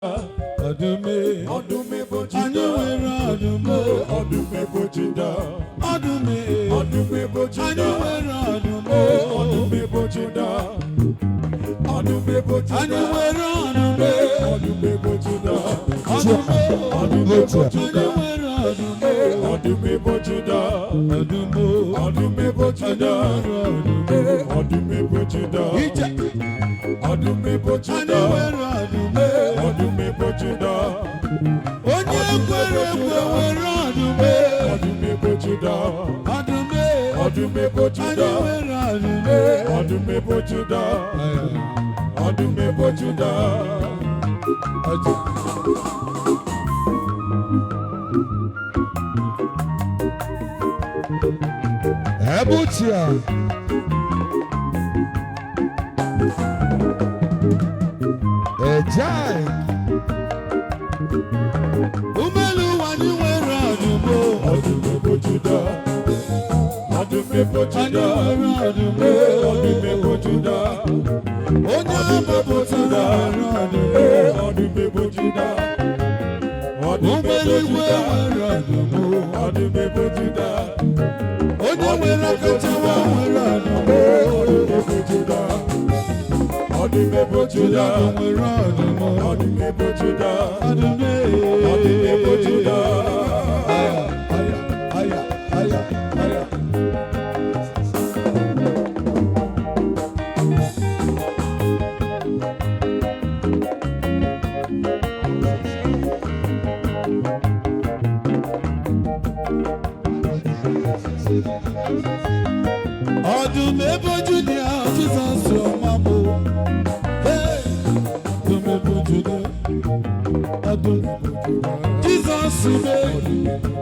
Adume bojida, anyuwera adume, adume bojida, adume bojida, anyuwera adume, adume bojida, adume bojida, anyuwera adume, adume bojida, adume bojida, adume bojida, adume bojida, adume bojida, adume bojida, adume bojida, onye kwere kwere adume, adume bojida, adume bojida, adume bojida, adume bojida. Ebutia Ejai Umelu wani wera adumo, adume bojida, adume bojida, adume bojida, onye bojida, adume bojida, adume bojida, adume bojida, onye wera kachawa wera adume, adume bojida, adume bojida, adume bojida, adume bojida. Aya. Adume bojida, Jesus mabo. Hey, adume bojida, adume bojida. Jesus me,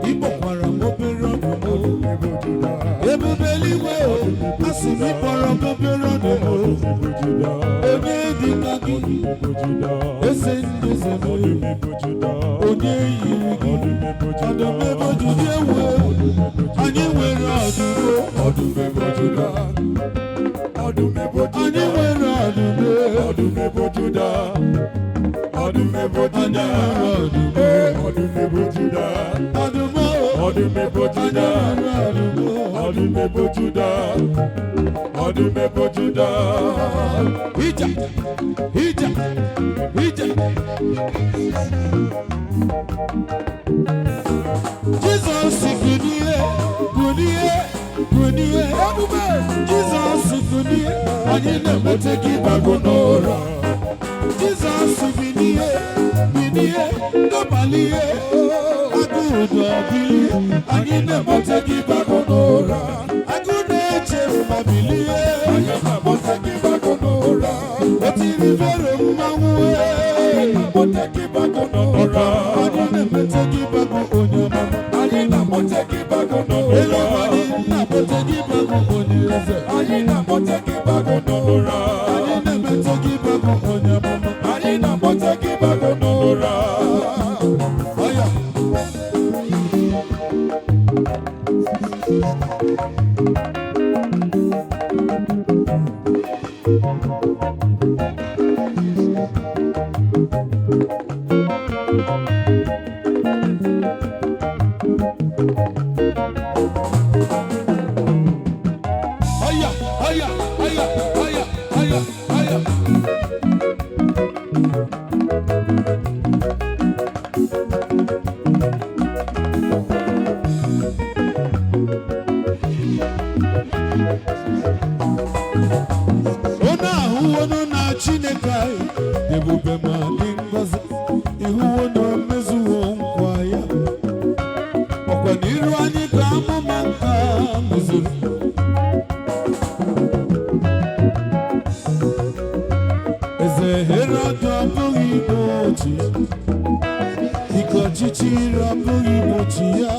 ibo para mo bero mo. Ebubeliwe o, asimi para mo bero mo. Onye dikaki, esende sebe. Onye yiri, adume bojida we. Ani wera adumo, adume bojida. Adume bojida, ani wera adume, adume bojida. Adume bojida, adume bojida, adume bojida, adume bojida, adume bojida. Hija. Jesus goodie, Jesus goodie, ani na meteki bagonora. Jesus binie, nobaliye, agudo bilie, ani na meteki bagonora. Agudo chefabilie, ani na meteki bagonora. Oti rivero mawe, meteki bagonora. Ani na meteki bagonora, ani na meteki bagonora. Ani na meteki bagonora, ani na meteki bagonora. Ani na meteki bagonora. Alina moteki bagonora. Aya. Ona huono na chinekai ebube malingoza ihuono mezuo nkwaya okwa niru anyi kamo manka mezuru eze herado abụghị igbochi ike ọchịchịrị abụghị igbochi ya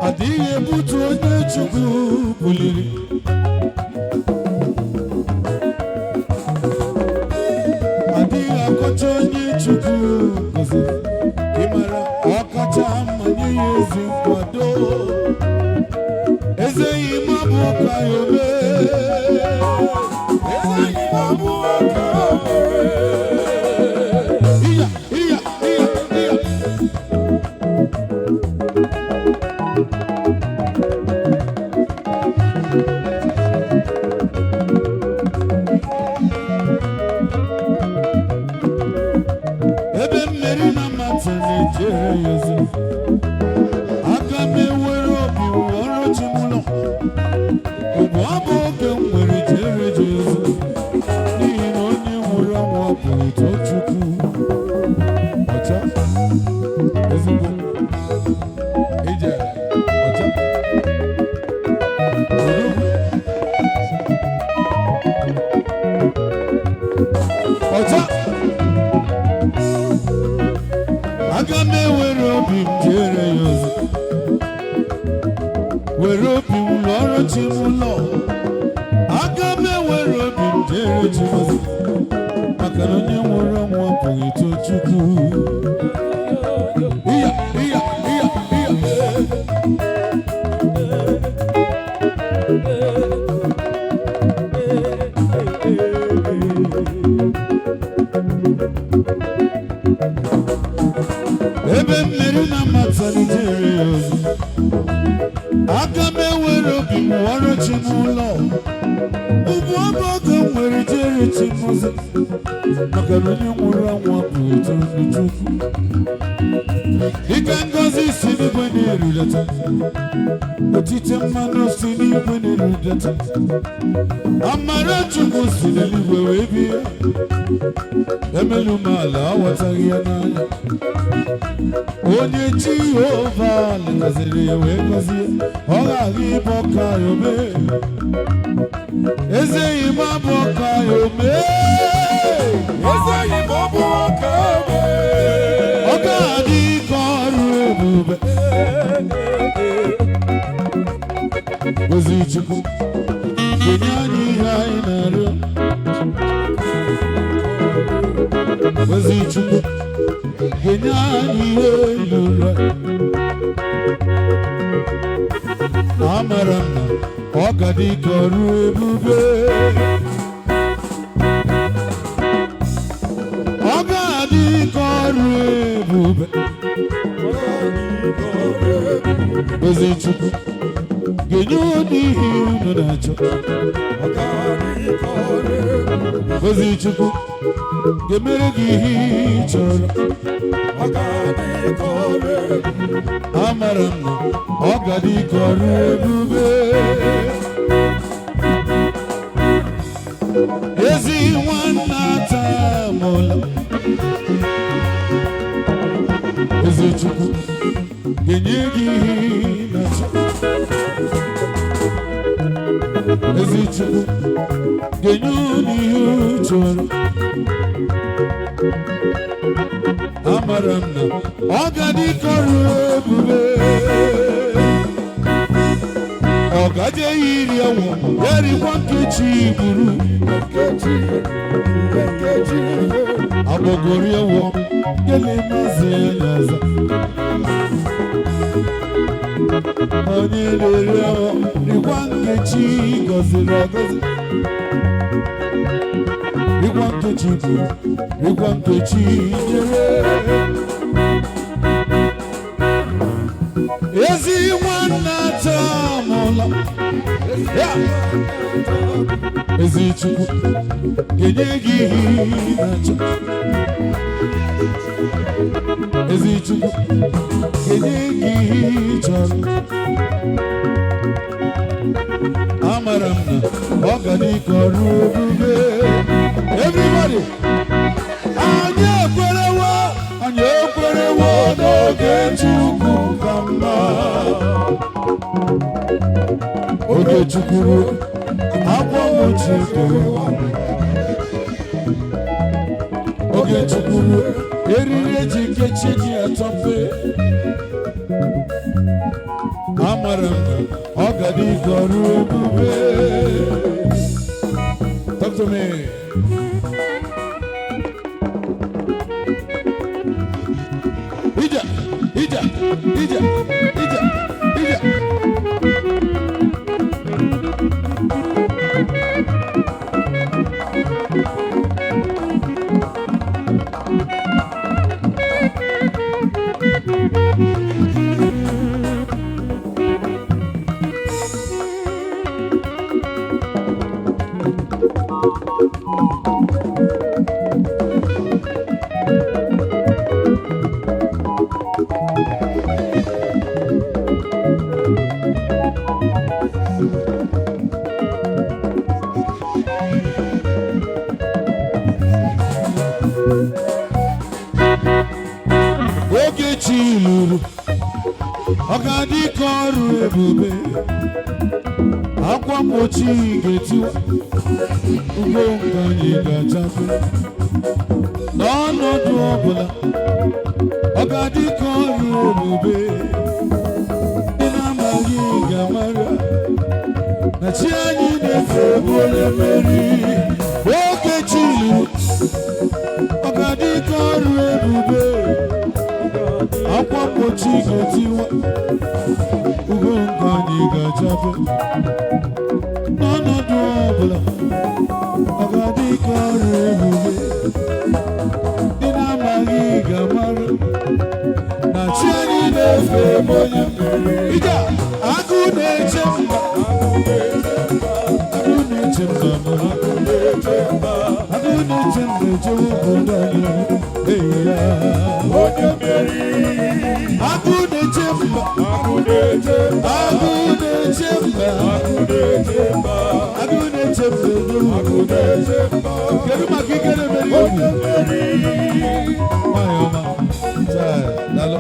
adịghị ebutu onye Chukwu buliri. Adịghị akọcha onye Chukwu gọziri. Ịmara ọkacha mma nye ya ezi nkwado. Eze ime abụ ka ya ome. Eze ime abụ ka ya ome. jere yezi aka m ewere obi ọrụ chi m ụlọ ugbu abụ oge m nwere jere jezi n'ihi na onye nwụrụ anwụ apụghị too Chukwu ọcha ezigbo ije ọcha ọcha aga m ewere obi m jere ya ozi were obi m lụọrọ chi m ụlọ aga m ewere obi m jere chi m ozi maka na onye nwụrụ anwụ apụghị too Chukwu iya iya iya iya ebe mmeri na matalitere ya ozi aka m ewere obi m wọrọ chi m ụlọ ugbu ọbụ oge m nwere jere chi m ozi maka na onye nwụrụ anwụ apụghị too Chukwu dịka ngọzi si n'igwe na-erudata otite mmanụ si n'igwe na-erudata amara Chukwu si n'eluigwe wee bịa emelu m ala aghọtaghị ya n'anya onye Jehova lekọziri ya wee gọzie ọ ghaghị ịbụ ọka ya ome ezeghị m abụ ọka ya ome ezeghị m abụ ọka ya ome ọ ga-adị ka ọrụ ebube Gozie Chukwu kenye anyị ihe anyị na-arịọ Gozie Chukwu kenye anyị ihe lụrụ amara m na ọ ga-adị ka ọrụ ebube ọ ga-adị ka ọrụ ebube Gozie Chukwu kenye ụdị ihe unu na-achọ Gozie Chukwu ga-emere gị ihe ị chọrọ amara m na ọ ga-adị ka ọrụ ebube ezi nwanna atamụla Gozie Chukwu ga-enye gị ihe ị na-achọ Gozie Chukwu ga-enye unu ihe ị chọrọ amara m na ọ ga-adị ka ọrụ ebube ọ gaje iri ọnwụ ya rikwa nkechi gburu agbọgori ọnwụ gele mazi ya aza onye na-eri ọnwụ rikwa nkechi gọziri agọzi rikwa nkechi gburu rikwa nkechi jere ezi nwanna atamụla Gozie Chukwu ga-enye gị ihe ị na-achọ Gozie Chukwu ga-enye gị ihe ị chọrọ amara m na ọ ga-adị ka ọrụ ebube everybody anyị ekwerewo n'oge Chukwu ka mma oge Chukwu ruo akwa mgbochi ekerewa oge Chukwu ruo eriri eji kechi gị atọpe amara m na ọ ga-adị ka ọrụ ebube talk to me ija ija ija ija ija oge chi lụrụ ọ ga-adị ka ọrụ ebube akwa mgbochi ga-etiwa ugbo nke anyị ga-achafe n'ọnọdụ ọbụla ọ ga-adị ka ọrụ ebube ndị na-amaghị ga-amara na chi anyị na-efe bụ onye mmeri oge chi lụrụ ọ ga-adị ka ọrụ ebube akwa mgbochi ga-etiwa ugbo nke anyị ga-achafe n'ọnọdụ ọbụla ọ ga-adị ka ọrụ ebube ndị na-amaghị ga-amara na chi anyị na-efe ebe onye mmeri ije agụ na-eche mba agụ na-eche mba agụ na-eche mba echewe obodo anyị eya onye mmeri agụ na-eche mba agụ na-eche mba agụ na-eche mba agụ na-eche mba agụ na-eche mba kedu maka ike na-emeri onye mmeri nwanyị ọma daalụ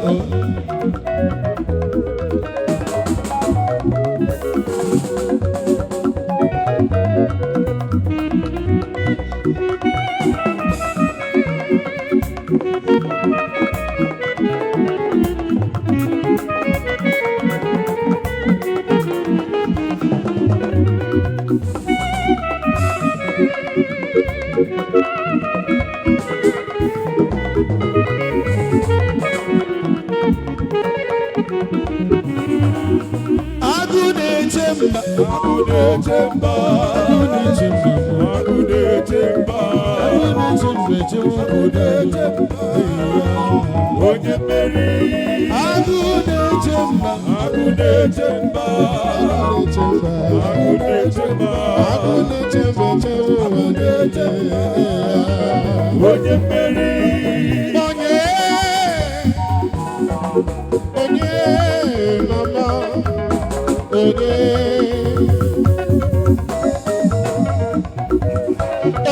onye mmeri agụ na-eche mba agụ na-eche mba agụ na-eche mba agụ na-eche mba agụ na-eche mba onye mmeri onye mama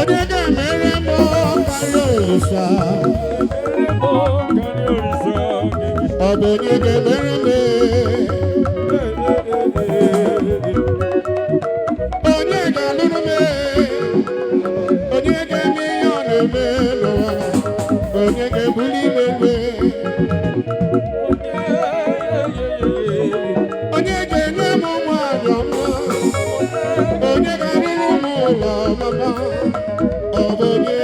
onye ga-emere m karịa orisa ọ bụ onye ga-emere m onye ga-alụrụ m onye ga-eme ihe ọ na-eme n'ụwa onye ga-ebuli ime onye ga-enye m ụmụanyị ọma onye ga-arụrụ m ụlọ mama ọ bụ onye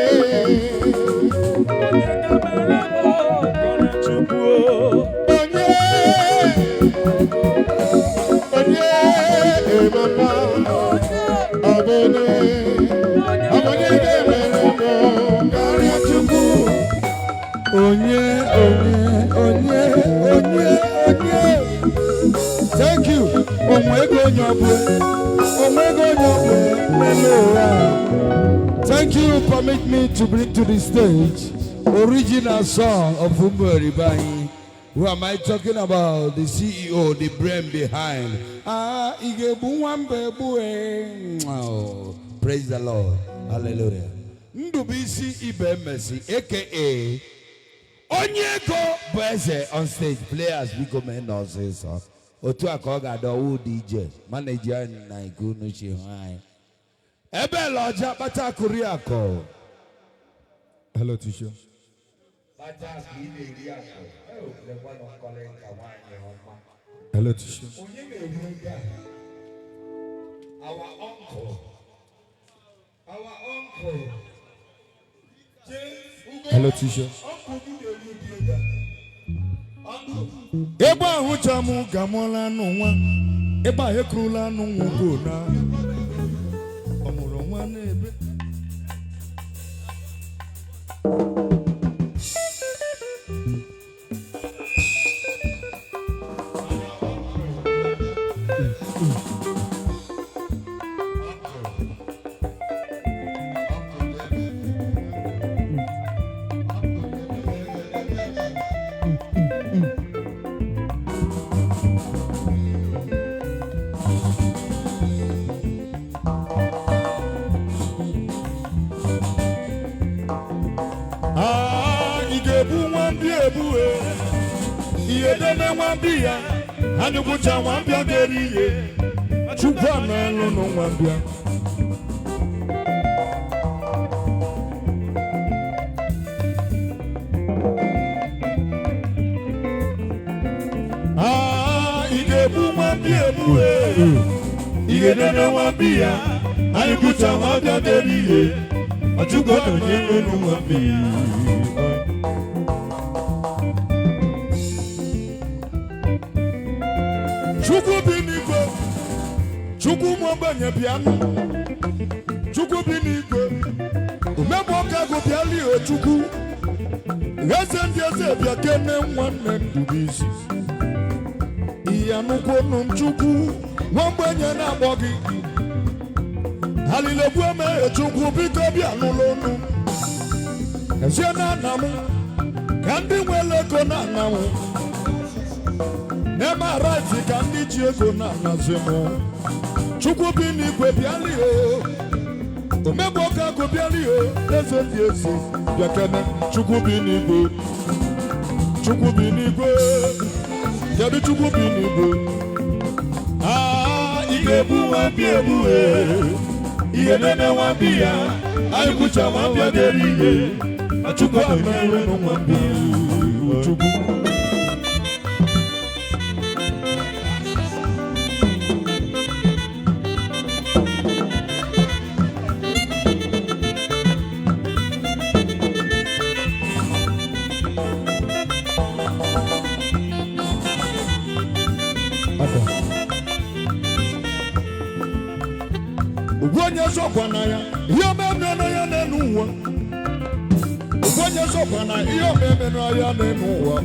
Thank you. Thank you. Permit me to bring to the stage original song of Umber Ibahi. Who am I talking about? The CEO, the brain behind. Praise the Lord. Hallelujah. Ndubisi Ibemesi, aka Onyegobueze on stage. Players, we come in and say so. Otu akoga do DJ, manager na ikunu shi hwan. Abel Kpataku Riako. Hello, teacher. Hello, teacher. Our uncle. Hello, teacher. Eba hujamu gamola nwa. Eba hekrula nwo na. Omuro nwa na ebe. Igebu nwambi ebu Iye dene nwambi ya Ani kucha nwambi ya geriye Chukwa melo no nwambi ya Igebu nwambi ebu Iye dene nwambi ya Ani kucha nwambi ya geriye Chukwa melo no nwambi ya Chukwu bi n'igwe Chukwu mọgbanye bịanụ Chukwu bi n'igwe Omegbu ọka gụ bịali o Chukwu Eze ndị eze bịa kene nwanne Ndubuisi Ihe anụkwonu m Chukwu Nwamgbenye na-agbọ gị Halilegbu emeghe Chukwu biko bịa n'ụlọ onu Ezie na nna m Ka ndị nwere ego na nna m Nema right ka ndị ji ego na-anazi m Chukwu bi n'igwe bịali o Omegbu ọka gụ bịali o Eze dị ezi bịa kene Chukwu bi n'igwe Chukwu bi n'igwe Kedu Chukwu bi n'igwe Igebu nwambi ebu Ihe nene nwambi ya Anyị kwucha nwambi ya deri ihe Chukwu amere no nwambi Chukwu Ugwonye sokwana ya Iyo meme na ya n'enuwa Ugwonye sokwana Iyo meme na ya n'enuwa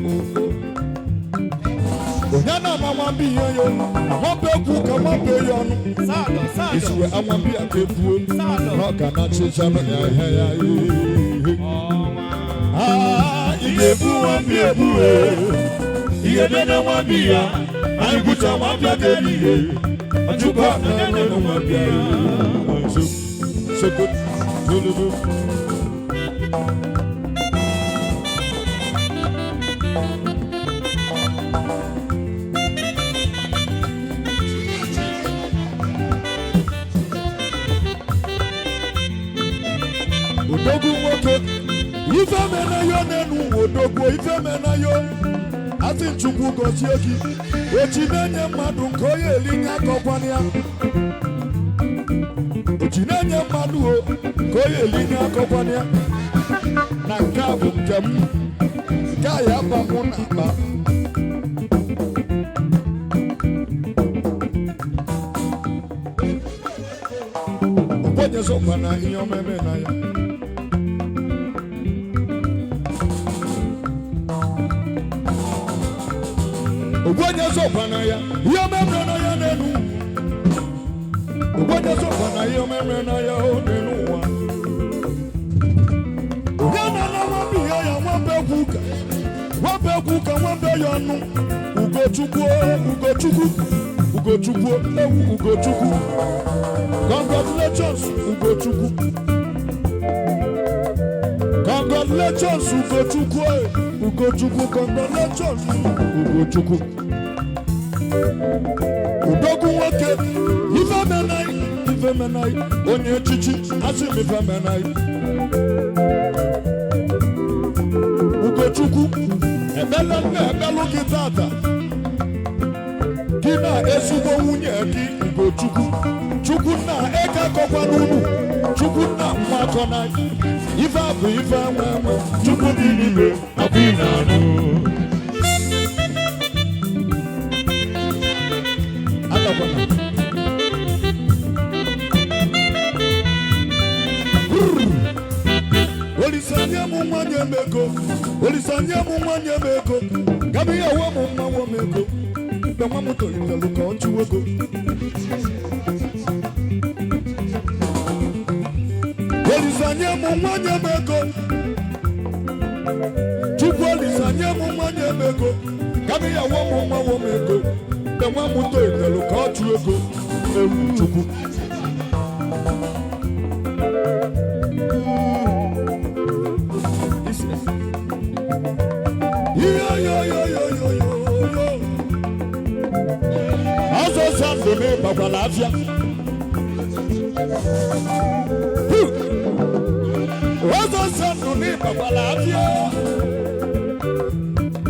Onyana mamambi yoyo Amambe kuka mambe yonu Isiwe amambi akebuo Noka na chijano ya ya Igebu wambi ebu Iye dene wambi ya Aigucha wambi ageriye Chukwa mele no mwambi ya So good, Zulu. Odogu nwoke, ife mena yo nenu odogwu ife mena yo Ati Chukwu Gozie gị Ochi na-enye mmadụ nke onye elinye akọkwana ya Ochi na-enye mmadụ nke onye elinye akọkwana ya Na nke a bụ nke m Nke a ya ba mụ na akpa Ogbenye sokwa na ihe omeme na ya Ogbenye sokwa na ya ihe omeme na ya n'enu Ogbenye sokwa na ihe omeme na ya n'enu ụwa Onye na-ala nwambi ya nwambe kwuka nwambe ya ọnụ Ugochukwu ewu Ugochukwu Congratulations Ugochukwu Congratulations Ugochukwu Congratulations Ugochukwu Udogu nwoke ife menai onye echichi asị m ife menai Ugochukwu ebelu gị tata Gị na ezigbo nwunye gị Ugochukwu Chukwu nna eke akọkwa n'unu Chukwu nna mmakọ na ife abụ ife enwe Chukwu dị n'ime abụ ị na-anụ Olisanye mu nwanye mego Gabi ya wa mu mma wo mego Be mwa muto itelu ka ochu wego Olisanye mu nwanye mego Chukwu olisanye mu nwanye mego Gabi ya wa mu mma wo mego Be mwa muto itelu ka ochu wego Ewu Chukwu Azo sandu ne babalafia. Azo sandu ne babalafia.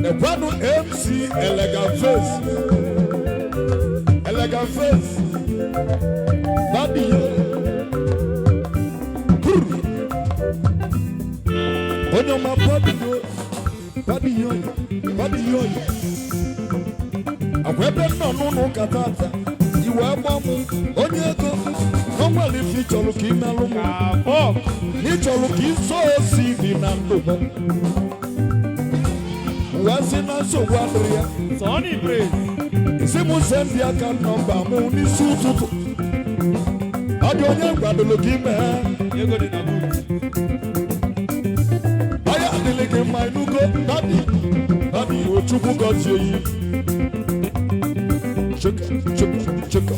Ekwano MC elegant face. Elegant face. Babi yo. Onyo ma babi yo. Babi yo. Babi yo. Akwebe no katata. Iwe mamu. Onyego. Normally if you cholu ki nalumu. Ni cholu ki so si di nandumu. Wasina so wadria. Sonny praise. Simu sendi aka number mu ni sututu. Adi onye gbadolo ki me. Yego di na boot. Aya adeleke ma inugo. Daddy Ochukwu Gozie yi. Cheka.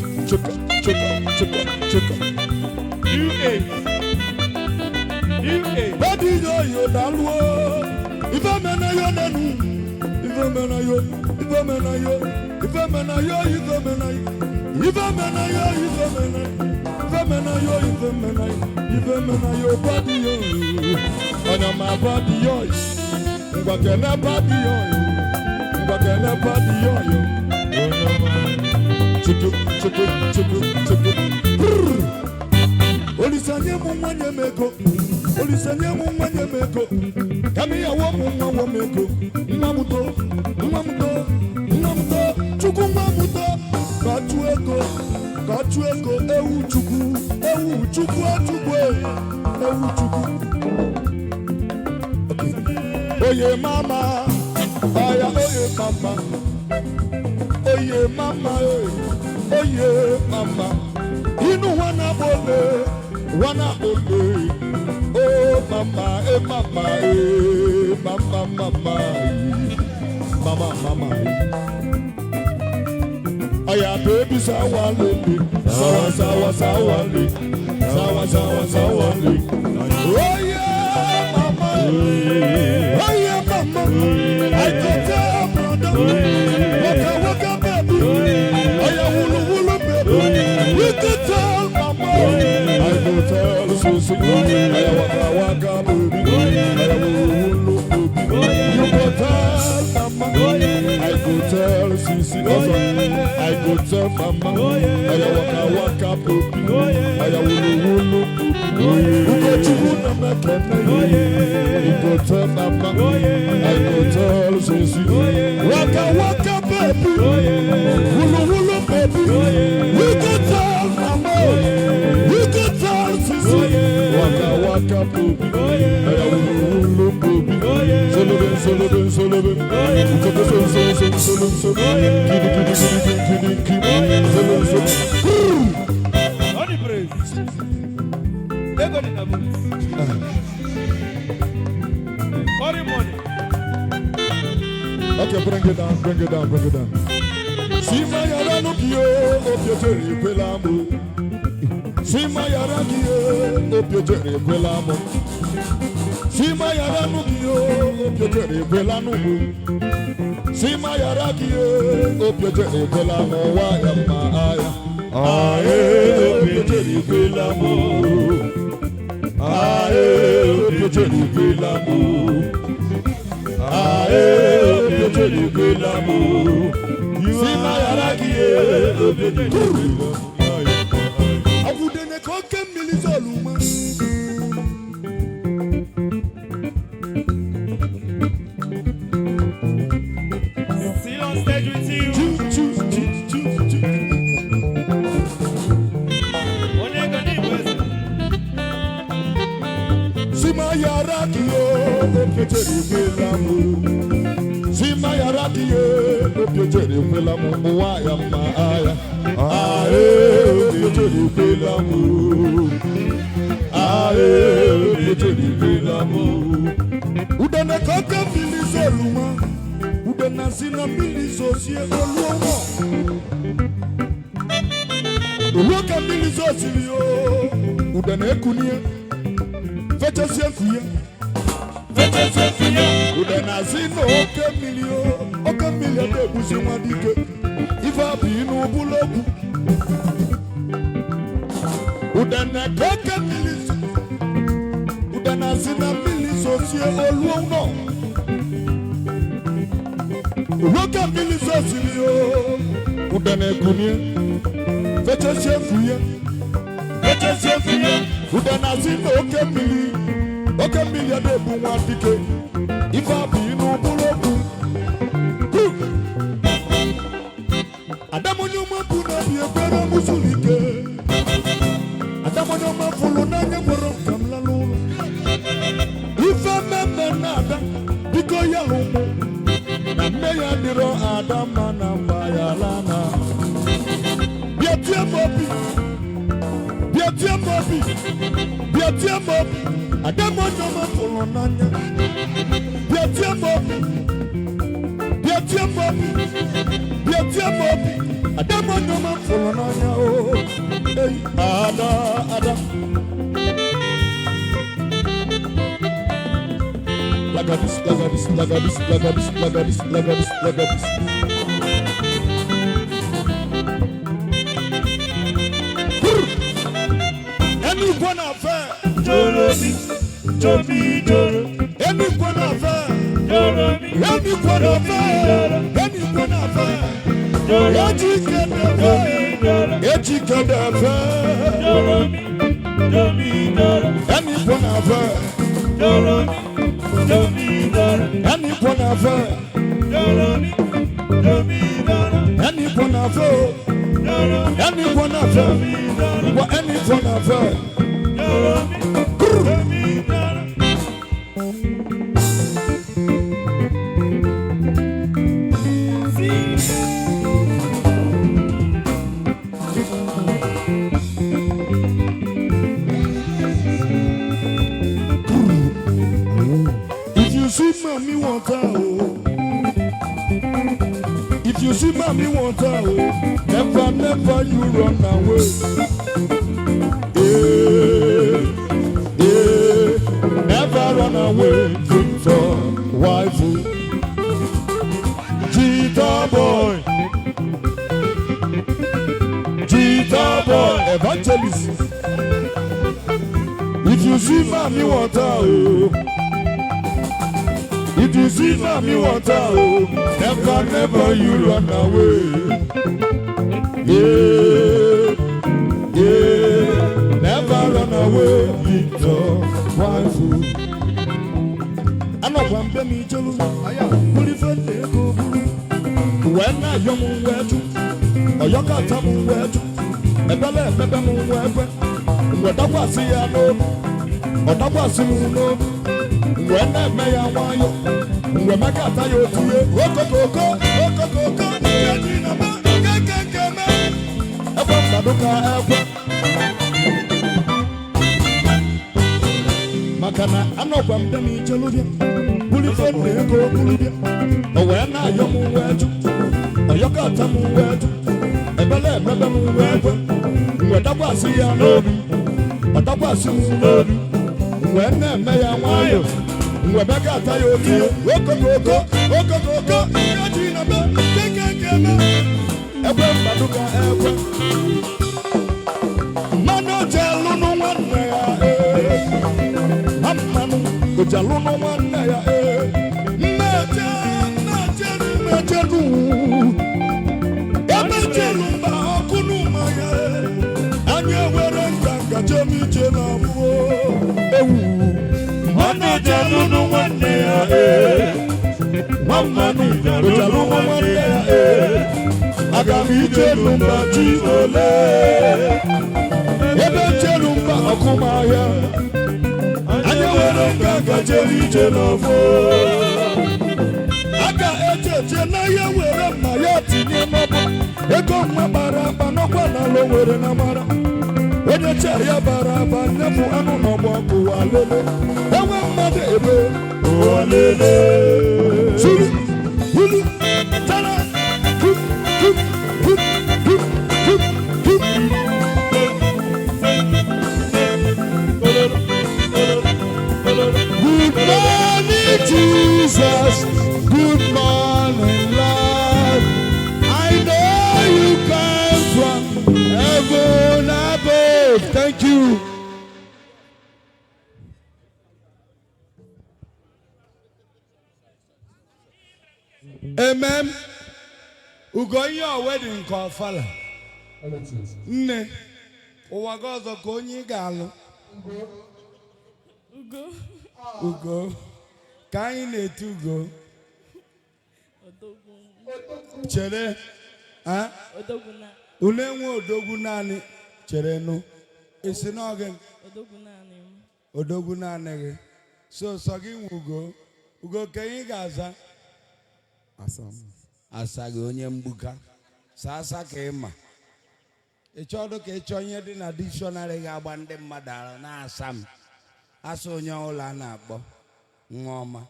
UA. Daddy yo daluo. Ife mena yo nenu. Ife mena yo. Body yo. Ona ma body yo. Ngwakena body yo. Chiku. Olisanye mu mwanye meko. Kami ya wo meko. Mamuto. Chuku mamuto. Kachu eko. Ewu chuku. Oye mama. Aya oye mama. Inu wana bole. Oh mama. Mama. Aya baby sawale. Sawale. Oh yeah mama. I can tell brother. Waka baby. Aya wulu baby. You can tell mama. I can tell Susie. Aya waka baby. Aya wulu baby. You can tell mama. I can tell Susie. I can tell mama. Aya waka baby. Aya wulu baby. Ukachukuna mekene. You can tell mama. I can tell Susie. Waka baby. Wulu baby. You can tell mama. You can tell Susie. Waka baby. Aya wulu baby. Solobin. Sonny praise. Yego di na boot. Money. Okay, bring it down. Sima yara nukio, opioteri kwelamu. Sima yara nukio, opioteri kwelamu. Sima yara nukio, opioteri kwelamu. Sima yara nukio, opioteri kwelamu. Waya maaya. Opioteri kwelamu. Opioteri kwelamu. Opioteri kwelamu. Sima yara nukio, opioteri kwelamu. Abudene koke milizoluma. Still on stage with you. Onyegobueze. Sima yara kiyo, opioteri kwelamu. Sima yara kiyo, opioteri kwelamu. Waya maaya. Opioteri kwelamu. Opioteri kwelamu. Udene koke milizoluma. Udene sina milizosie oluomo. Uluoka milizosie yo. Udene kunie. Fecha sienkuye. Ude na zino oke milio de busi nwadike. Ifa bi inu bulogu. Ude na oke milis. Ude na zina milis osie oluono. Uroke milis osilio. Ude na kunie. Feche chefuye. Ude na zino oke milio. Oke milio de bu nwadike. Ifa bi inu bulogu. Adamonyoma puna bi ekwera musulike. Adamonyoma fulu na nyemoro kamla lulu. Ifa meme nada biko yalumu. Na meya diro adama na bayalana. Biatie mobi. Adamonyoma fulu na nya. Biatie mobi. Adamonyoma fulu na nya o. Hey, ada. Lagadis. Anyone affair, Joro. Anyone affair, If you see mommy want her, never you run away. Never run away from wife. Cheetah boy, evangelist. If you see mommy want her, if you see mommy want her, never you run away. Never run away with your wife. I know one baby too. I am fully funded. When I young wetu, or young atam wetu, a belly pepper moon weapon. What I was here, no, what I was in no. When I may I want you, when I got you to it, Okoko, Makana, I'm not from the Micheludia, Bulifon, Bulibia, or when I young wetu, or your catam wetu, a belly pepper moon weapon. What I was here, no, what I was in no. When I may I want you. Rebecca tayo ti okoko yajina ba kekekeme ebe maduka ebe mano jelu no wanna ya amanu ko jelu no wanna ya mejelu ebe jelu ba okunu ma ya anya were nganga jemi jena mu ewu Mano jalu no one day, Mamma jalu one day. Agami jelumba jivole, ebe jelumba akumaya. Anya wero gaga jeli jelofo. Aga eje jena ya wero maya tinye mabo. Ego mabara banokwa na lo wero na mara. Oje charia baraba nefu anu no boko walele. Ewe mmade ebe walele. Sulu hulu tala hup. Good morning. Amen. Ugo your wedding call fella. Nne. Ụwa gị ọzọ ka onye ị ga-alụ. Ugo. Ka anyị na-etu Ugo. Chere. Ha? Unu enwe odogwu naanị. Chere nụ. Isi n'oge. Odogwu naanị gị. So gị nwe Ugo. Ugo ka anyị ga-aza. Asa gị onye mgbuka. Asa ka ị ma. Ị chọrọ ka ị chọọ ihe dị na dictionary ga-agba ndị mmadụ arụ na-asa m. Asa onye ọbụla a na-akpọ nwa ọma.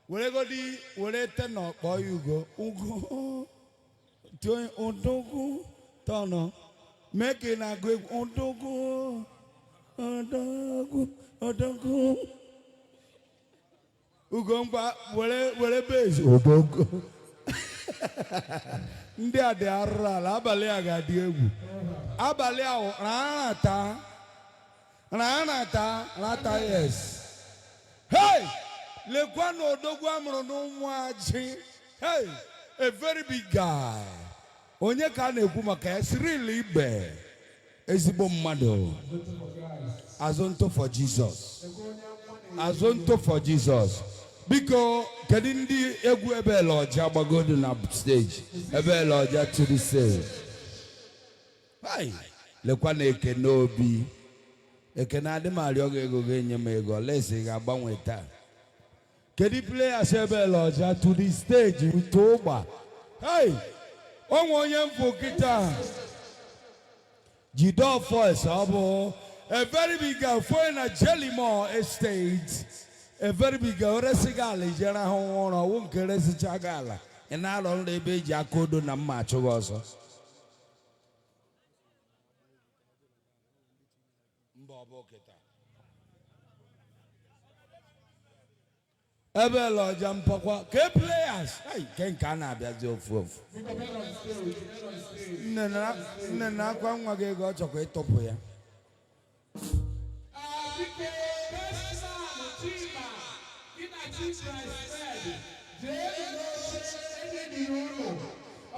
Were tenọ kpọọ ya Ugo. Ugo. Odogwu tọnọ. Mee ka ị na-agụ egwu. Odogwu. Odogwu. Odogwu. Ugo ngwa were base. Odogwu. Ndị a dị arụrụ ala. Abalị a ga-adị egwu. Abalị ahụ rata yes. Hey! Lekwa na Odogwu amụrụ n'ụmụ ajị. Hey! A very big guy. Onye ka na-ekwu maka ya sirili ibe. Ezigbo mmadụ. Azonto for Jesus. Azonto for Jesus. Biko kedu ndị egwu Abel Ọja gbagodu na stage. Abel Ọja to the stage. Hai, lekwa na Ekene Obi. Ekene adị m arịọ gị ego ga-enye m ego. Lesi ga-agbanwe taa. Kedu players Abel Ọja to the stage with ụgba. Hey, onwe onye mfụ kịta. Jido Force ọ bụ a very big guy for na Jelimo estate. A very big guy. Oresigali jere ahụ ụrọ ọwụ nke resicha gala. Ị na-alọ nri ebe eji aka odo na mma achụghị ọzọ. Abel Ọja mpakwa ke players ke nke a na-abịazi ofu. Nne na akwa nwa gị ego ọ chọkwa ịtọpụ ya.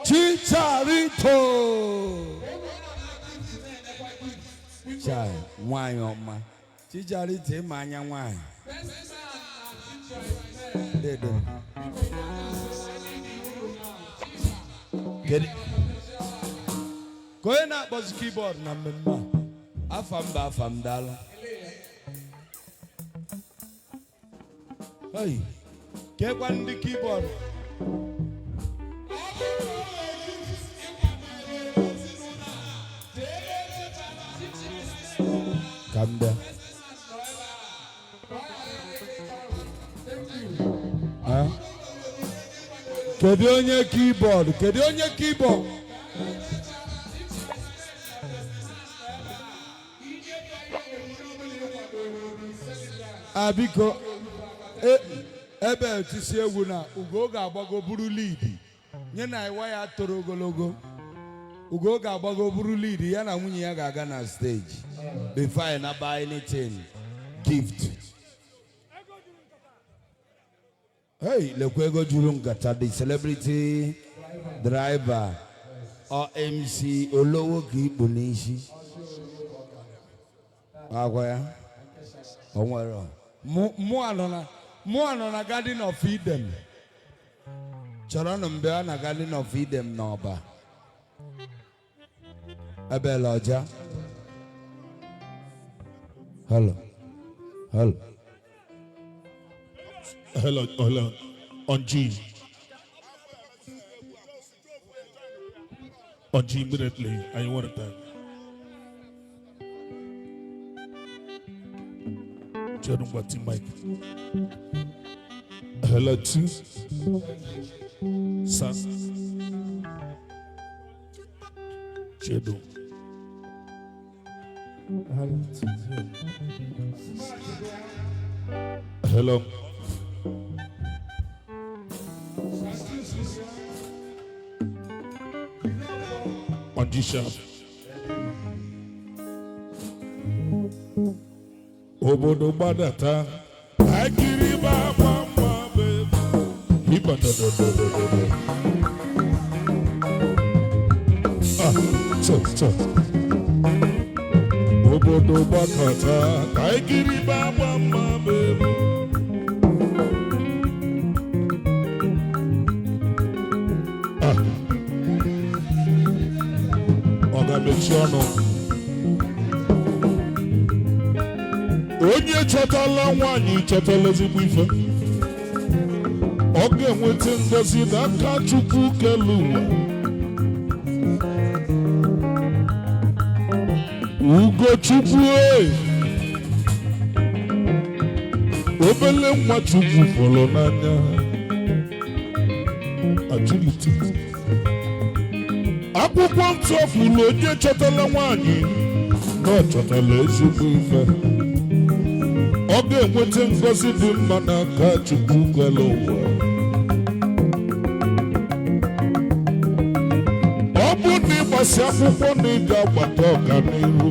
Chicharito. Chai, nwanyị ọma. Chicharito ịma anya nwanyị. Dedo. Ka onye na-akpọzi keyboard na mmemme a. Afam dala. Hey, kekwa ndị keyboard. Come there. Kedu onye keyboard? Abiko ebe tisi egwu na Ugo ga-agbago buru lead. Nye na iwa ya toro ogologo. Ugo ga-agbago buru lead ya na nwunye ya ga-aga na stage. Before I na buy anything, gift. Hey, Lekwego juru nkata, the celebrity driver or MC Olowo ki bunishi. Akwaya. Onwero. Mu anona Garden of Eden. Chorono mbea na Garden of Eden n'ọba. Abel Ọja. Hello. On G. On G immediately. I want that. Jordan Wati Mike. Hello two. Son. Jordan. Hello. On G-Sharp. Obodo Badata. Akiri Baba Mabe. Obodo gbakọta ka anyị kiri gbagba mma merụ. Ọ ga-emechi ọnụ. Onye chọtala nwaanyị chọtala ezigbo ife. Ọ ga-enweta ngọzi n'aka Chukwu kelu ụwa. Ugochukwu obele nwa Chukwu fọrọ n'anya. Agility. Akwụkwọ nsọ kwuru onye chọtala nwaanyị na ọ chọtala ezigbo ife. Ọ ga-enweta ngọzi dị mma n'aka Chukwu kelu ụwa. Ọ bụ na ịgbasi akwụkwọ na ị ga-agbata ọganihu.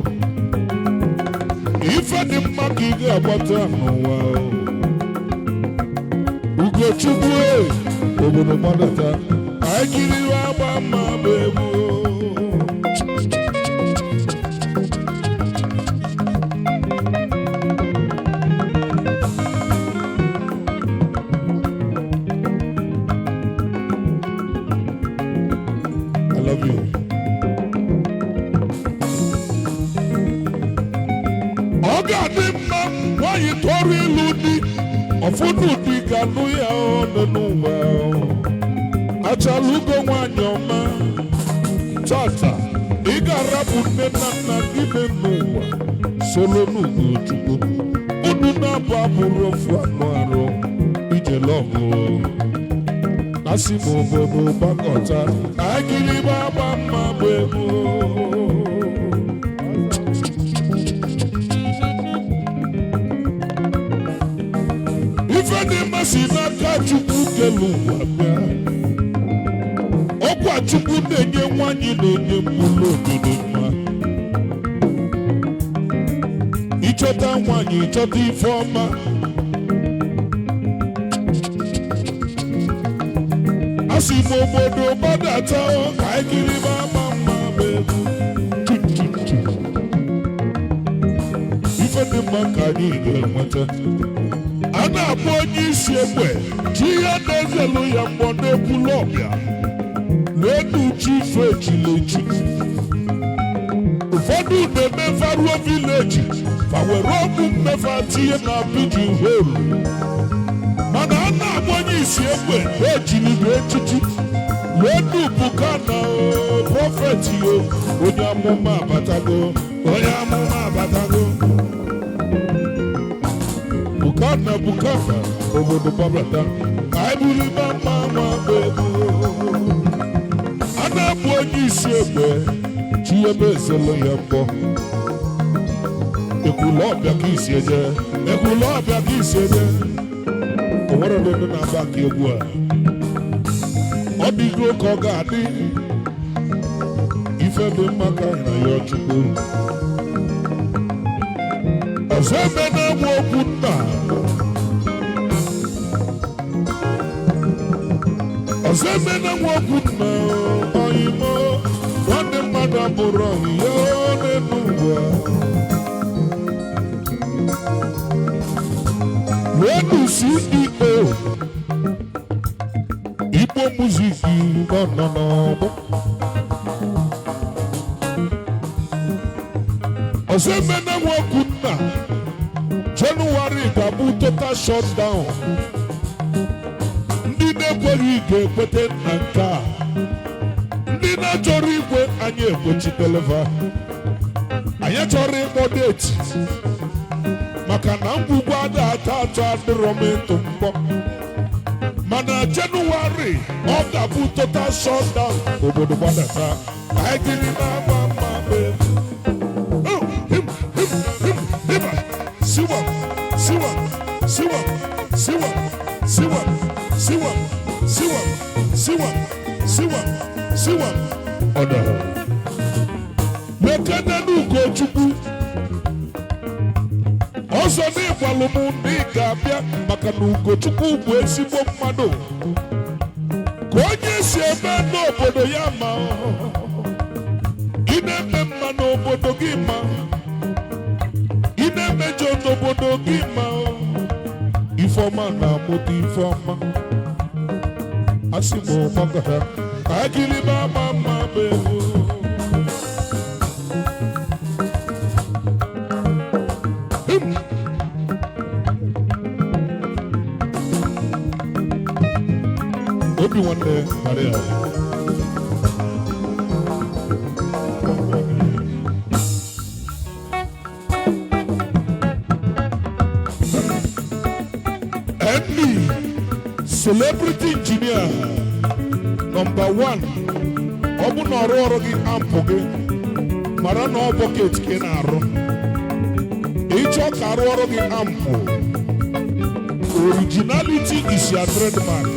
Ife dị mma ka ị ga-agbata n'ụwa. Ugochukwu obodo gbadata anyị kiri agba mma bụ egwu. Ọ ga-adị mma nwaanyị tọrọ ịlụ di ọfụdụ di ga-alụ ya ọnụ n'ụwa. Achala ugo nwaanyị ọma tata ị ga-arapụ nne na nna gị n'ụwa solo n'Ugochukwu. Unu na-abụ abụrụ ofu anụ arụ ijele ọgụ. Asị m obodo gbakọta anyị kiri gbagba mma bụ egwu. Ife dị mmasị n'aka Chukwu kelu ụwa bịa. Ọkwa Chukwu na-enye nwaanyị na-enye mkpụrụ obodo mma. Ịchọta nwaanyị ịchọta ife ọma. Asị m obodo gbadata ka anyị kiri gbagba mma bụ egwu. Ife dị mma ka anyị ga-enweta. A na-abụ onye isi egbe ji ihe na-ezelu ya mgbọ n'ekwulu ọbịa n'elu uche ife echilechi. Ụfọdụ na-emefa ruo vileji fa were ọgwụ mmefa tinye na pidgin holu. Mana a na-abụ onye isi egbe ejiligo echichi n'elu buka na prọfeti onye amụma abatago. Onye amụma abatago. Bukana obodo gbabata anyị buru ibe mma ama egwu. A na-abụ onye isi egbe chi ebe ezelo ya mbọ. Ekwulu ọbịa ka isi eje. Ekwulu ọbịa ka isi eje. O nwere ndị na-agba ka egwu a. Ọ dịgo ka ọ ga-adị. Ife dị mma ka na ya Chukwu. Ọzọ ebe na-enwe okwu nna. Ọzọ ebe na-enwe okwu nna oyimo nwanne mmadụ abụrụ ọhịa n'elu ụwa. N'elu CEO Igbo Music nọ n'ọgbọ. Ọzọ ebe na-enwe okwu nna. January ga-abụ total shutdown. Ndị na-ekweghị ga-ekwete na nke a. Ndị na-achọrọ igwe anyị egbochiteleva. Anyị chọrọ ịkpọ deti maka na ngwugwu ada atọ adịrọ m ịtụ mkpọ. Mana January ọ ga-abụ total shutdown obodo gbadata anyị gịrị na-agba mma mee. Siwa ọda mekene n'Ugochukwu ọzọ n'ịgbalụ m ndị ga-abịa maka na Ugochukwu bụ ezigbo mmadụ. si ebe n'obodo ya ma ị na-eme mma n'obodo gị ma ị na-emejọ n'obodo gị ma ifeọma na-amụta ifeọma asị m ụmụaka ha agịrị m ama mma bụ ego obi nwanne Maria Andy celebrity engineer number 1 ọ bụ na ọrụ gị ampụ gị mara na ọ bọket ka ị na-arụ ịchọ ka arụ ọrụ gị ampụ originality is your trademark.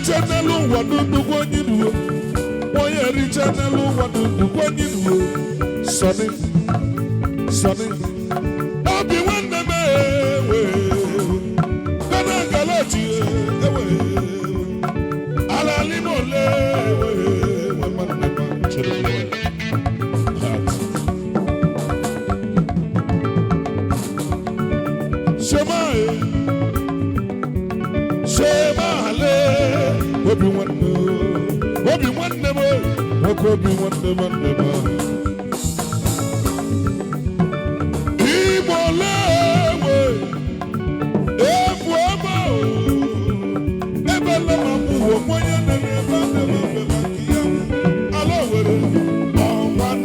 Channel one do one you do. Why every channel one do one you do. Sonny, Sonny. I'll be one the way. Gonna galati away. Alali no lay. One man children. Shemai. Obi one never, Obi one never. Ibole, Ebuama, Ebele mamu, Moya never, Alawere, One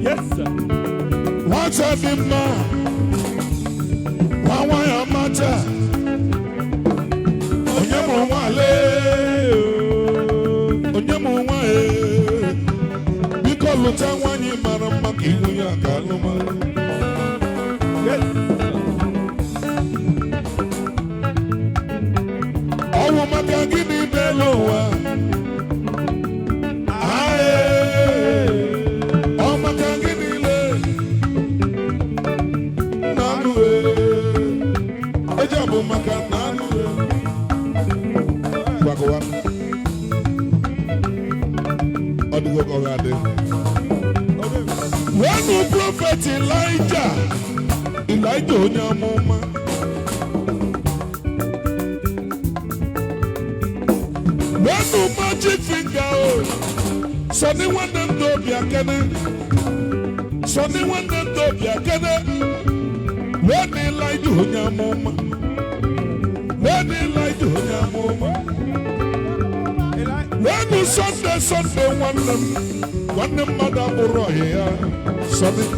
Yes, sir. What's up in my Wawaya Mata? Onyemo Wae. Because Lutawani Maramaki, Kaluma. Yes. Oh, Makagini Beloa. When the prophet Elijah Onyamoma, when the magic finger, Sonny one them do be a cannon, Sonny one them do be a cannon. When Elijah Onyamoma, when Elijah Onyamoma. When you Sunday one them mother Moroya, Sunday,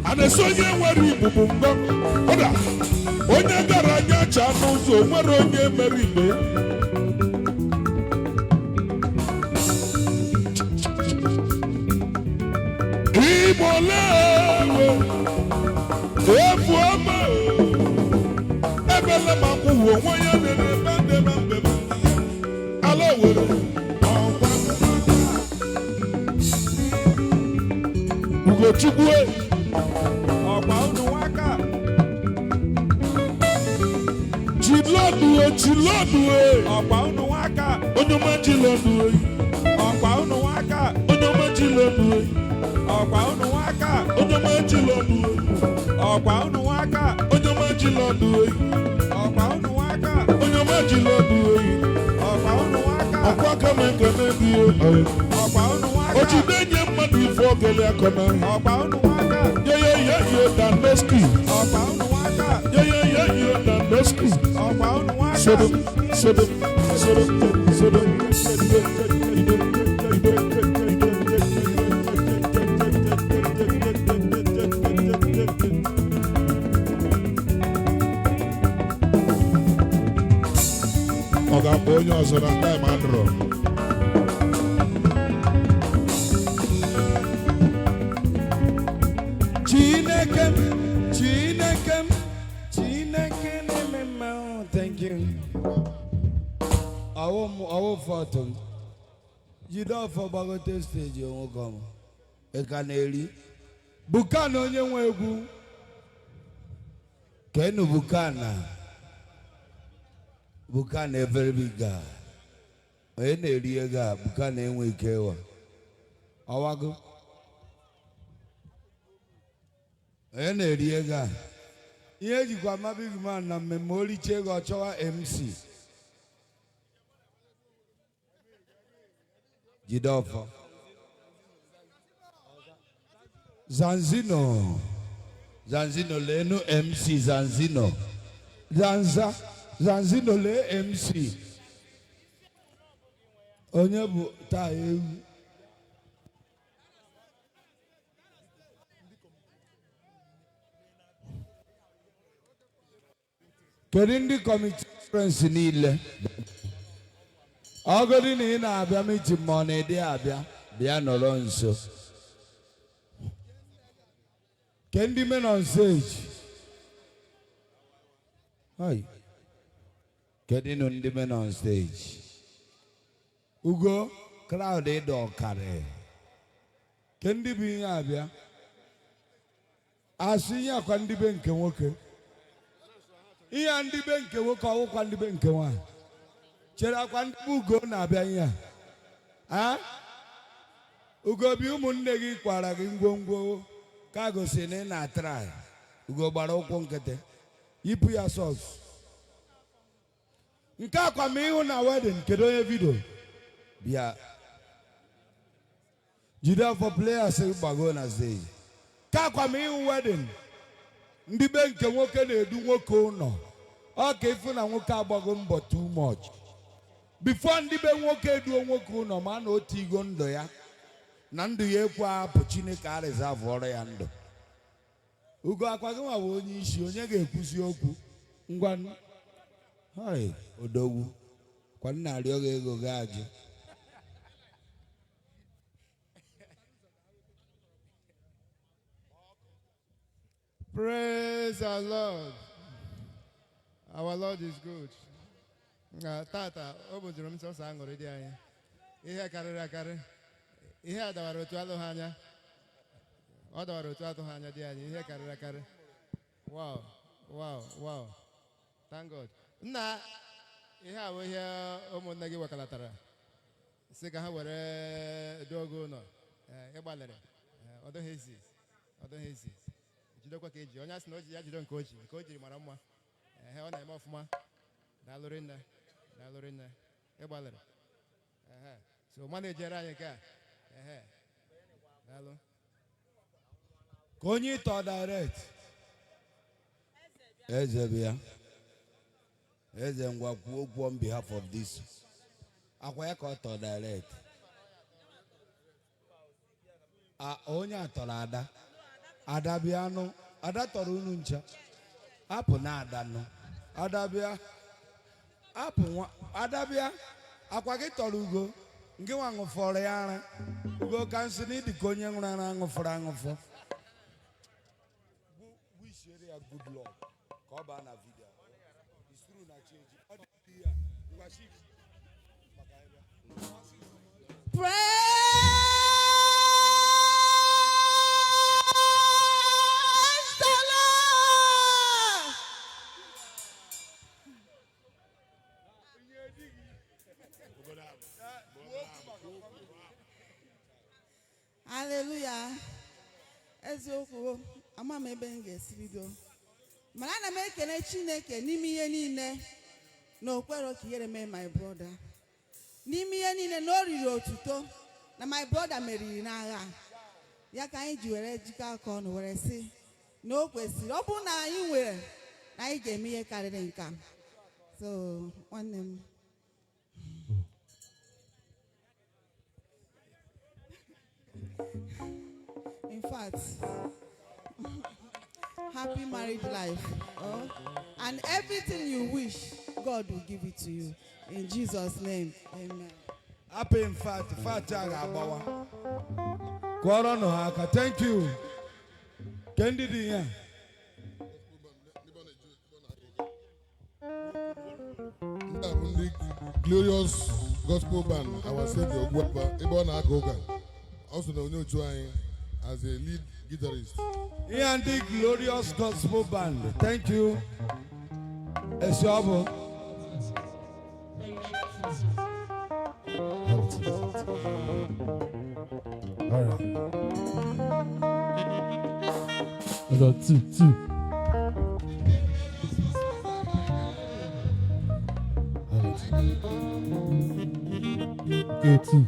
and the soldier were Bubungo. Oda, Onyegobueze Chanuzo, where Onye Meribe. Ibole, Efuama, Ebele Maku, Wanya de Bande, Alawere. Chukwe ọ̀pá olùwákà Chilodue ọ̀pá olùwákà Onyoma Chilodue ọ̀pá olùwákà Onyoma Chilodue ọ̀pá olùwákà Onyoma Chilodue ọ̀pá olùwákà Onyoma Chilodue ọ̀pá olùwákà Onyoma Chilodue ọ̀pá olùwákà ọ̀pá kẹ́mẹ́kẹ́mẹ́ bí ọ̀pá olùwákà Ochidenye mmadụ ifo ogele akọna ọ̀pá olùwákà yeye Danoski ọ̀pá olùwákà Ọ ga-akpọ onye ọzọ na taịm adịrọ. Chineke na-eme mma. Thank you. Awo photo. Jide ọfọ gbagote stage onwe kom. Eka na-eri. Bukana onye nwe egwu. Kenu Bukana. Bukana a very big guy. Onye na-eri ego a Bukana enwe ike ịwa. Awago. Onye na-eri ego a. Ihe ejikwa ma big man na mmemme oriche ego ọchọwa MC. Jidofo. Zanzino lenu MC Zanzino. Zanzino le MC. Onye bụ taa ewu. Kedu ndị kọmiti friends niile? Ọgọdị na ị na-abịa meeting ma ọ na-ede abịa bịa nọrọ nso. Kedu ndị men on stage? Hi. Kedu ndị men on stage? Ugo crowd ịdọ ọkarị. Kedu ndị bụ ihe abịa? Asị ihe akwa ndị be nke nwoke. Ihe ndị be nke nwoke ọwụkwa ndị be nke nwaanyị. Chere akwa ndị bụ Ugo na-abịa ihe a. Ugo bi ụmụnne gị kwara gị ngwongwo ka gosi na ị na-atrai. Ugo gbara ụkwụ nkịtị. Yipụ ya sọks. Nke akwamihu na wedding kedu onye vidio? Bịa. Jide afọ players gbago na stage. Ka akwamihu wedding. Ndị be nke nwoke na-edu nwoke ụlọ. Ọ ka ịfụ na nwoke agbago mbọ too much. Before ndị be nwoke eduo nwoke ụlọ ma na otu igo ndụ ya. Na ndụ ya ekwe apụ Chineke a reserve ọrụ ya ndụ. Ugo akwa gị nwa bụ onye isi onye ga-ekwusi okwu. Ngwa hai odogwu. Kwa nna arịọ gị ego gị ajụ. Praise the Lord. Our Lord is good. Tata, ọ bụ jụrụ m sọsọ aṅụrị dị anyị. Ihe karịrị akarị. Ihe a dawara otu alụghị anya. Ọ dawara otu atụghị anya dị anyị. Ihe karịrị akarị. Wow, wow, wow. Thank God. Nna, ihe a bụ ihe ụmụnne gị wekalatara. Sị ka ha were dogo ụlọ. Ịgbalịrị. Ọ dịghị ezi. Ọ dịghị ezi. Jidekwa ka eji onye asị na o ji ya jido nke o jiri mara mma. Ọ na-eme ọfụma. Daalụrị nne. Daalụrị nne. Ịgbalịrị. So ma na-ejere anyị nke a. Daalụ. Ka onye ịtọ direct. Eze bịa. Eze ngwa kwuo okwu on behalf of this. Akwa ya ka ọ tọ direct. Onye atọrọ Ada. Ada bịa nụ. Ada tọrọ unu ncha. Apụ na Ada nụ. Ada bịa. Apụ nwa. Ada bịa. Akwa gị tọrọ Ugo. Nke nwa ṅụfọrọ ya ara. Ugo ka nsị na ịdị ka onye nwụrụ ara ṅụfọrọ aṅụfọ. Wishere ya good luck. Ka ọ baa na vidio. Isuru na cheji. Ọ dị ya. Ngwa shift. Praise the Lord. Hallelujah. Eziokwu ama m ebe m ga-esi bido. Mana ana m ekele Chineke n'ime ihe niile na okwero ka ihere mee my brother. N'ime ihe niile na o riri otuto na my brother meriri n'agha. Ya ka anyị ji were jikọ aka ọnụ were sị na o kwesịrị ọ bụrụ na anyị nwere na anyị ga-eme ihe karịrị nke a. So one name. In fact, happy married life. Oh, and everything you wish, God will give it to you. In Jesus' name, amen. Happy in fact, Agabawa. Korano haka. Thank you. Kendi diya. The glorious gospel band, our Savior, Ibon Agoga, also known as a lead guitarist. And the glorious gospel band. Thank you. Eshobo. All right. I got two. Okay, two.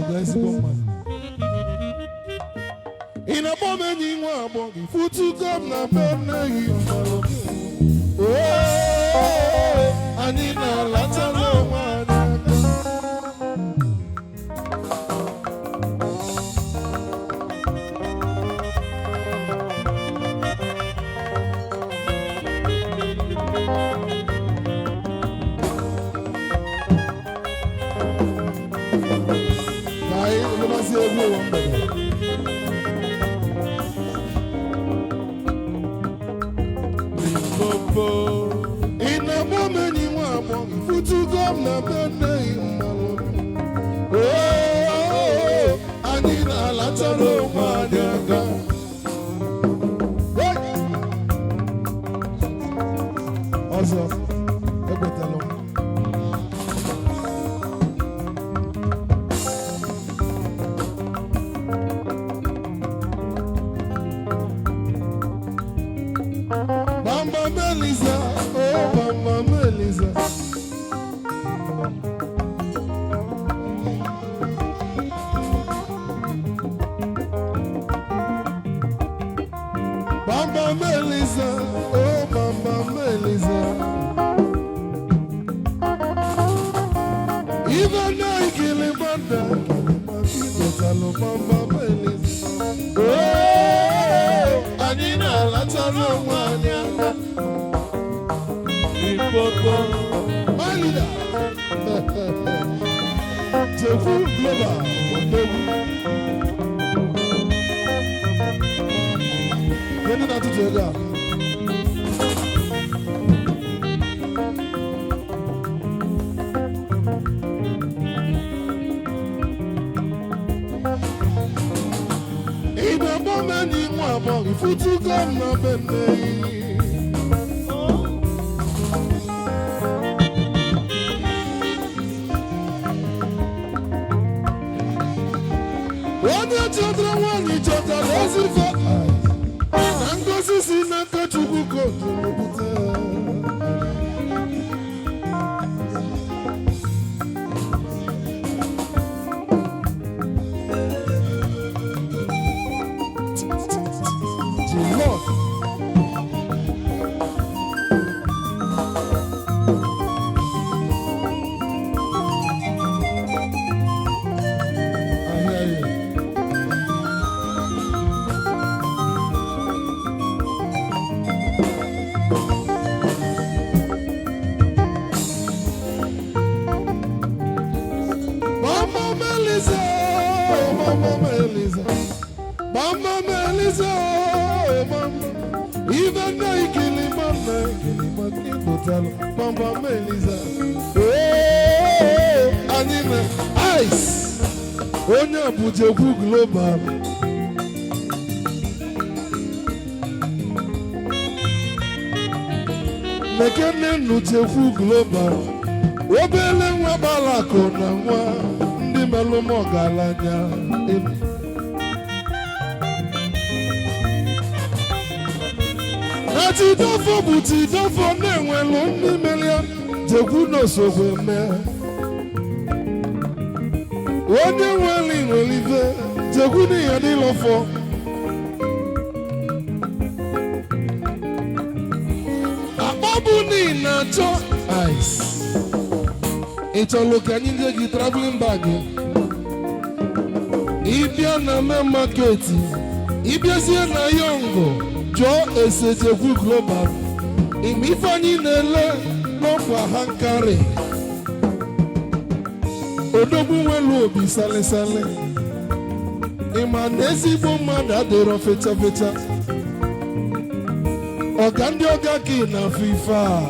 Bless you, man. In a moment, you want food to come na bene. Oh, I need a lot of love. In a moment, you want food to come na bene. Oh, I need a lot of love. Also, Ebetalo. Bamba Melissa, oh Bamba Melissa. Bamba Melissa, oh Bamba Melissa. Even though I kill him, Bamba Melissa. Oh, I need a lot of love. My leader, Jefu Global, get it out to Jega. In a moment, you want if you to come na bene. Children want each other, lazy for and Gozie see na Kachukwu Bamba Melissa, even though you kill him, Bamba Melissa. Oh, anime ice. Onya Bujeku Global. Mekene Nujeku Global. Obele nwa balako na nwa ndị melụ m ọgaranya. Tidofo bụ tidofo na-enwelu ndị melia Jekwu n'osogbu eme. Onye nwere nwelive Jekwu n'ihe n'ilofo. Mabuni na cho ice. It's a look at you traveling bag. Ibia na me market. Ibia si na yongo. Jo esejevu global. Imifani nele no kwa hankare. Odogu welu obi sale sale. Imanezi bo mada dero feta feta. Ogandi ogaki na FIFA.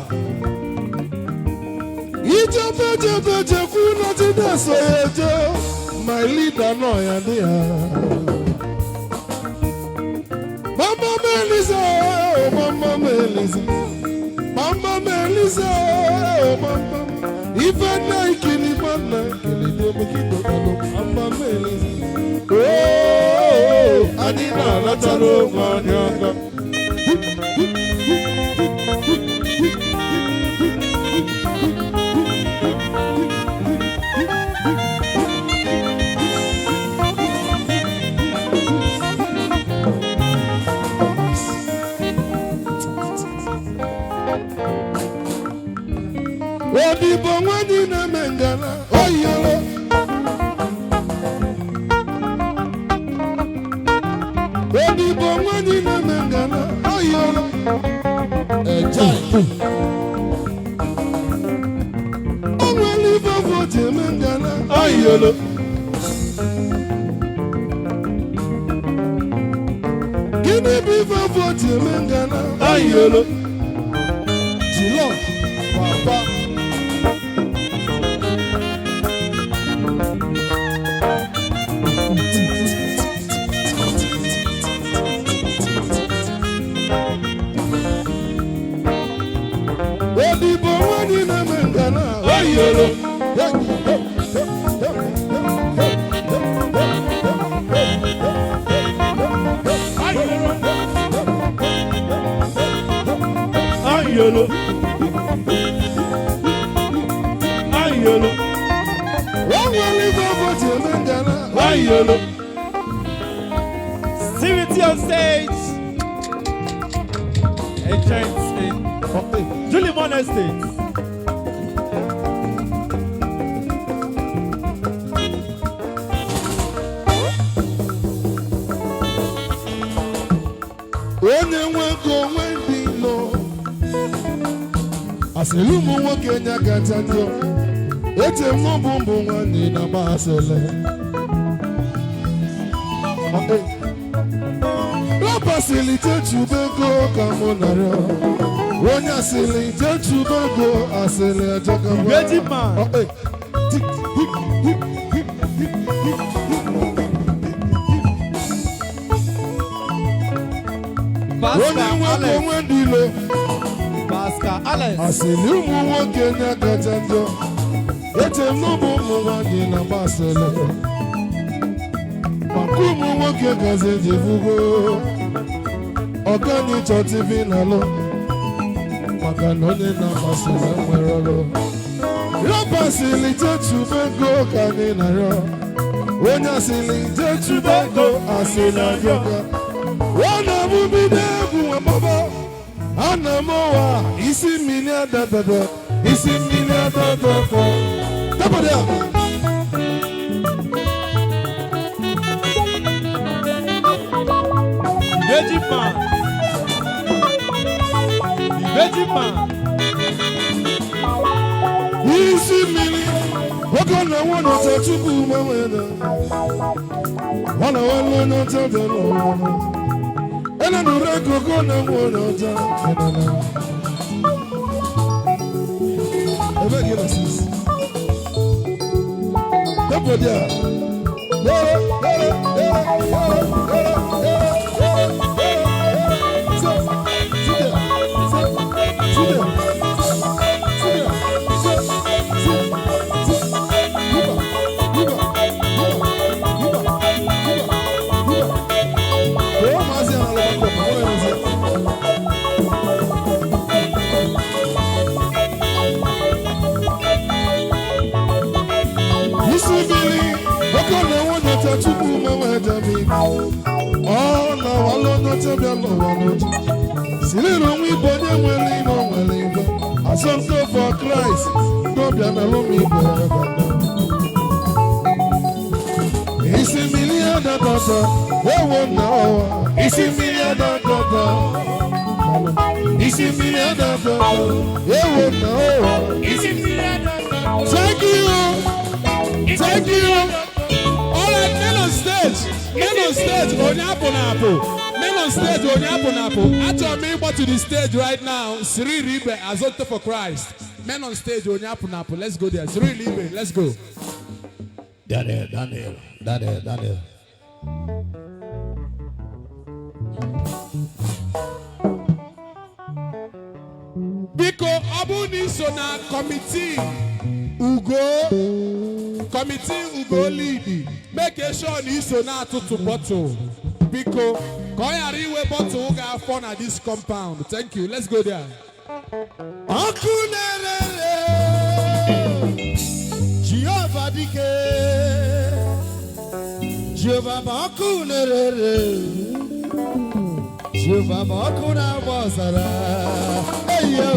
Ije kuna tina soyejo. My leader no ya dia. Mama Melissa, oh Mama Melissa. Mama Melissa, oh Mama. Even like any man like any demokito kalo. Mama Melissa. Oh, Anina Natalo Manyaka. Odibo mwani na mengala oyolo. Odibo mwani na mengala oyolo. Ejai. Omwali vovote mengala oyolo. Gini bi vovote mengala oyolo. Jilo. Papa. Odibo wani na mengana oyolo. Ayolo. Ayolo. Wani vovote mengana ayolo. City on stage. Agents in Julimon Estate. Aselumu woke nyakatanjo. Ete mbumbu wani na basele. Rapa silite chubego kamonaro. Wonya silite chubego asele ajakamo. Ready man. Pascal Alex. Aselumu woke nyakatanjo. Ete mbumbu wani na basele. Makumu woke kaze jevugo. Ogani chotivi nalo. Makanone na basele mwerolo. Rapa silite chubego kaninaro. Wonya silite chubego asele ajoka. Wana mubidegu wa baba. Anamoa isi milia dadada. Isi milia dadada. Tapa dia. Ready man. Ready man. Isi mili. Wakona wana tatubu mawena. Wana wana tatubu. Ela nure koko na wana tatubu. Ebe gila sis. Tapa dia. Oh, no, I love not to be alone. Silly, we bonnet, well, no, well, Something for Christ. No be an alumni. It's a million dollars. They won't know. It's a million dollars. It's a million dollars. They won't know. It's a million dollars. Thank you. Thank you. All right, men on stage. Men on stage. Onyapo. Men on stage. Onyapo. Actually, me go to the stage right now. Sri Ribe, Azote for Christ. Men on stage. Onyapo. Let's go there. Sri Ribe. Let's go. Daniel. Biko Abuni Sona Committee Ugo lead. Make sure you Sona to bottle. Biko Koyari we bottle ga fun at this compound. Thank you. Let's go there. Jehovah dike, Jehovah bakunere, Jehovah bakuna wasara. Hey yo.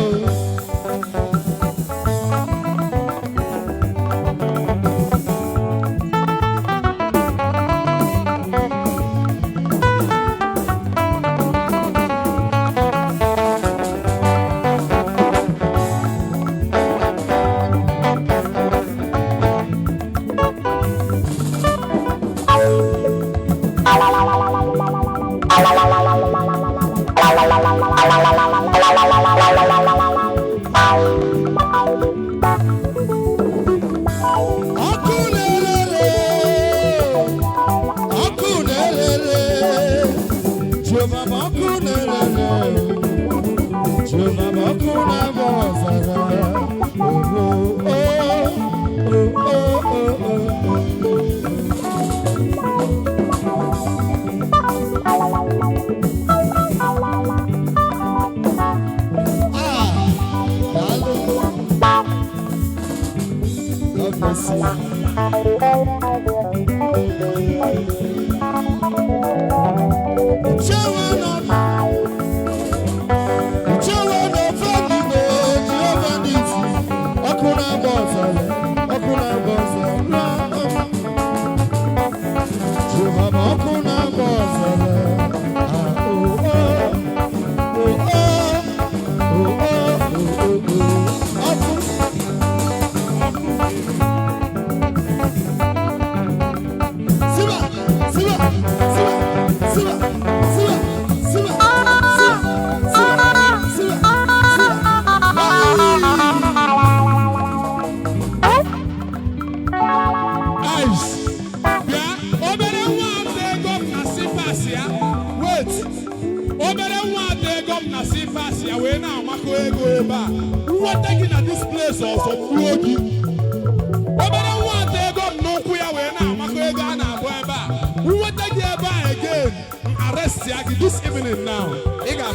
This evening now,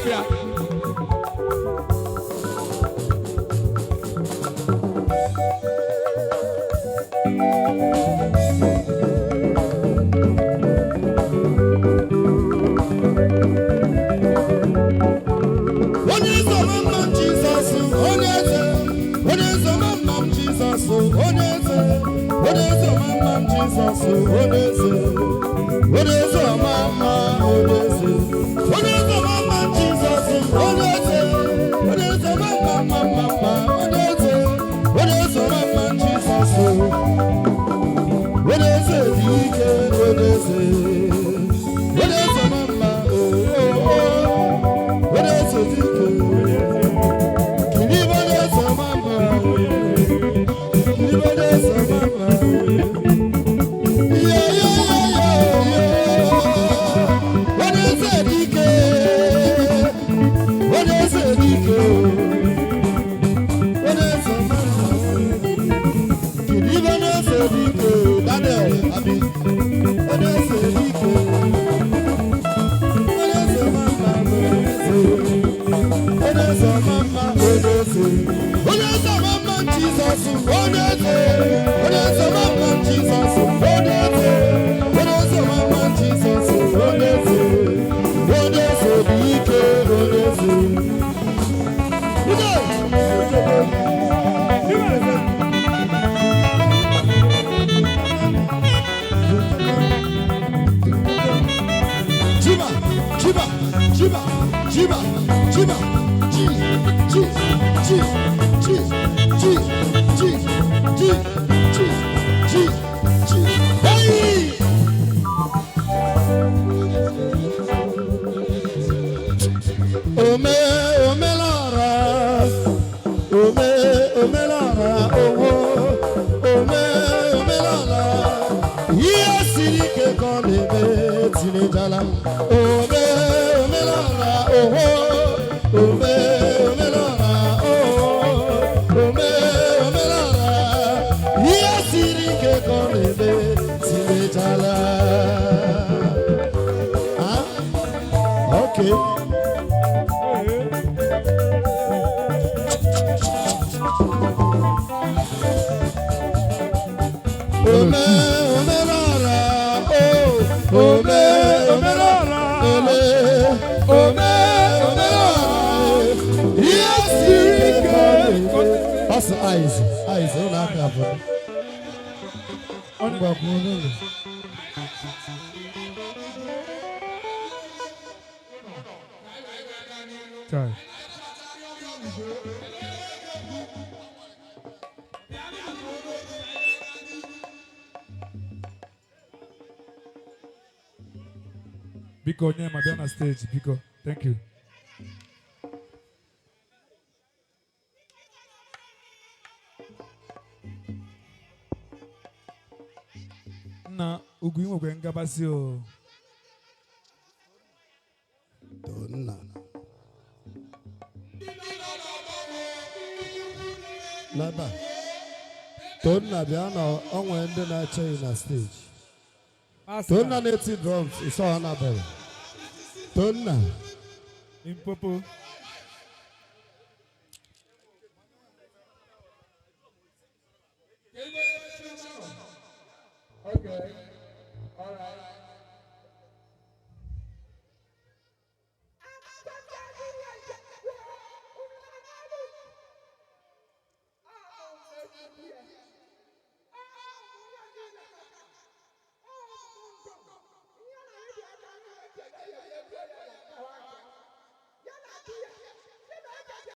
Yeah. Jiba, Jiba, G, G, G, G, G, G, G, G, G, hey! Ome, ome lara, ome, ome lara, owo, ome, ome lara. Yes, it can be tinejala. Ome, ome lara, owo, ome, ome lara, owo, ome, ome lara. Yes, it can be tinejala. Ah, okay. Ome, ome lara, oh, ome, ome lara, ele, ome, ome lara. Yes, that's eyes, don't have that Sorry. Biko Nyema, be on the stage. Biko, thank you. Na uguimo kwenga basi o. Donna. Laba. Donna biano onwe ndị na-ache na stage. Donna na-eti drums is all Annabelle. Donna. Impopo. Okay. All right.